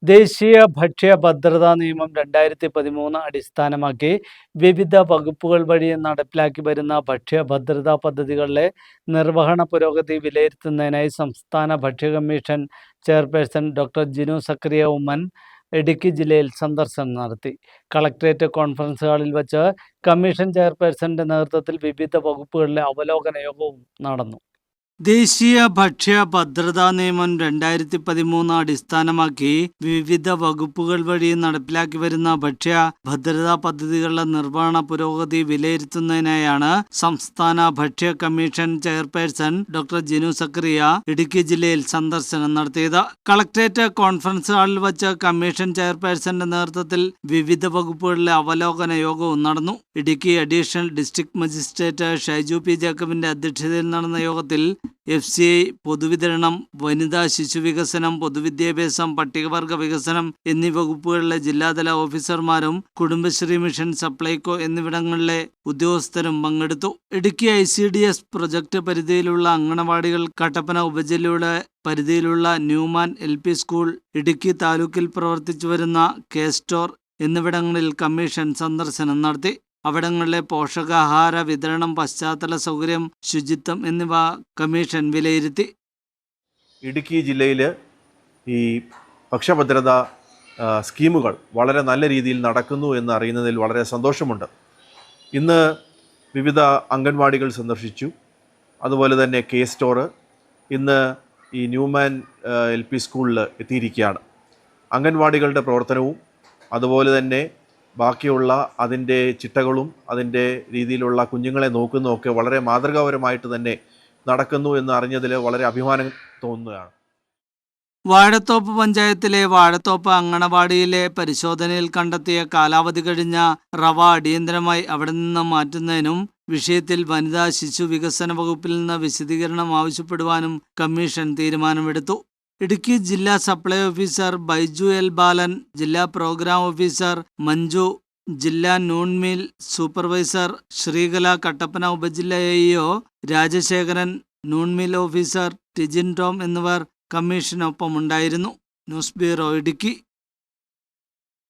ദേശീയ ഭക്ഷ്യ ഭദ്രതാ നിയമം 2013 അടിസ്ഥാനമാക്കി വിവിധ വകുപ്പുകൾ വഴി നടപ്പിലാക്കി വരുന്ന ഭക്ഷ്യ ഭദ്രതാ പദ്ധതികളിലെ നിർവഹണ പുരോഗതി വിലയിരുത്തുന്നതിനായി സംസ്ഥാന ഭക്ഷ്യ commission chairperson doctor Jinu Zacharia Oommen Idukki ജില്ലയിൽ സന്ദർശനം നടത്തി. കളക്ടറേറ്റ് കോൺഫറൻസ് ഹാളിൽ വച്ച് കമ്മീഷൻ ചെയർപേഴ്സന്റെ നേതൃത്വത്തിൽ വിവിധ വകുപ്പുകളിലെ അവലോകന യോഗവും നടന്നു. ദേശീയ ഭക്ഷ്യ ഭദ്രതാ നിയമം 2013 അടിസ്ഥാനമാക്കി വിവിധ വകുപ്പുകൾ വഴി നടപ്പിലാക്കി വരുന്ന ഭക്ഷ്യ ഭദ്രതാ പദ്ധതികളുടെ നിർവഹണ പുരോഗതി വിലയിരുത്തുന്നതിനായാണ് സംസ്ഥാന ഭക്ഷ്യ commission chairperson doctor Jinu Zacharia Idukki ജില്ലയിൽ സന്ദർശനം നടത്തിയത്. കളക്ടറേറ്റ് കോൺഫറൻസ് ഹാളിൽ വച്ച് കമ്മീഷൻ ചെയർപേഴ്സന്റെ നേതൃത്വത്തിൽ വിവിധ വകുപ്പുകളിലെ അവലോകന യോഗവും നടന്നു. Idukki additional district magistrate Shaiju P ജേക്കബിന്റെ അധ്യക്ഷതയിൽ നടന്ന യോഗത്തിൽ FCI, പൊതുവിതരണം, വനിതാ ശിശു വികസനം, പൊതുവിദ്യാഭ്യാസം, പട്ടികവർഗ വികസനം എന്നീ വകുപ്പുകളിലെ ജില്ലാതല ഓഫീസർമാരും കുടുംബശ്രീ മിഷൻ, സപ്ലൈകോ എന്നിവിടങ്ങളിലെ ഉദ്യോഗസ്ഥരും പങ്കെടുത്തു. ഇടുക്കി ICDS പ്രൊജക്ട് പരിധിയിലുള്ള അങ്കണവാടികൾ, കട്ടപ്പന ഉപജില്ലയുടെ പരിധിയിലുള്ള ന്യൂമാൻ LP സ്കൂൾ, ഇടുക്കി താലൂക്കിൽ പ്രവർത്തിച്ചു വരുന്ന K-സ്റ്റോർ എന്നിവിടങ്ങളിൽ കമ്മീഷൻ സന്ദർശനം നടത്തി. അവിടങ്ങളിലെ പോഷകാഹാര വിതരണം, പശ്ചാത്തല സൗകര്യം, ശുചിത്വം എന്നിവ കമ്മീഷൻ വിലയിരുത്തി. ഇടുക്കി ജില്ലയിൽ ഈ ഭക്ഷ്യഭദ്രതാ സ്കീമുകൾ വളരെ നല്ല രീതിയിൽ നടക്കുന്നു എന്ന് അറിയുന്നതിൽ വളരെ സന്തോഷമുണ്ട്. ഇന്ന് വിവിധ അംഗൻവാടികൾ സന്ദർശിച്ചു. അതുപോലെ തന്നെ K-സ്റ്റോർ ഇന്ന് ഈ ന്യൂമാൻ LP സ്കൂളിൽ എത്തിയിരിക്കുകയാണ്. അംഗൻവാടികളുടെ പ്രവർത്തനവും അതുപോലെ തന്നെ ബാക്കിയുള്ള അതിൻ്റെ ചിട്ടകളും അതിൻ്റെ രീതിയിലുള്ള കുഞ്ഞുങ്ങളെ നോക്കുന്നതൊക്കെ വളരെ മാതൃകാപരമായിട്ട് തന്നെ നടക്കുന്നു എന്ന് അറിഞ്ഞതിൽ വളരെ അഭിമാനം തോന്നുകയാണ്. വാഴത്തോപ്പ് പഞ്ചായത്തിലെ വാഴത്തോപ്പ് അങ്കണവാടിയിലെ പരിശോധനയിൽ കണ്ടെത്തിയ കാലാവധി കഴിഞ്ഞ റവ അടിയന്തരമായി അവിടെ നിന്ന് മാറ്റുന്നതിനും വിഷയത്തിൽ വനിതാ ശിശു വികസന വകുപ്പിൽ നിന്ന് വിശദീകരണം ആവശ്യപ്പെടുവാനും കമ്മീഷൻ തീരുമാനമെടുത്തു. ഇടുക്കി ജില്ലാ സപ്ലൈ ഓഫീസർ ബൈജു L. ബാലൻ, ജില്ലാ പ്രോഗ്രാം ഓഫീസർ മഞ്ജു, ജില്ലാ noon mill supervisor Sreekala, Kattappana ഉപജില്ലാ AEO Rajasekharan, noon mill officer Tijin Tom എന്നിവർ കമ്മീഷനൊപ്പമുണ്ടായിരുന്നു. News bureau, Idukki.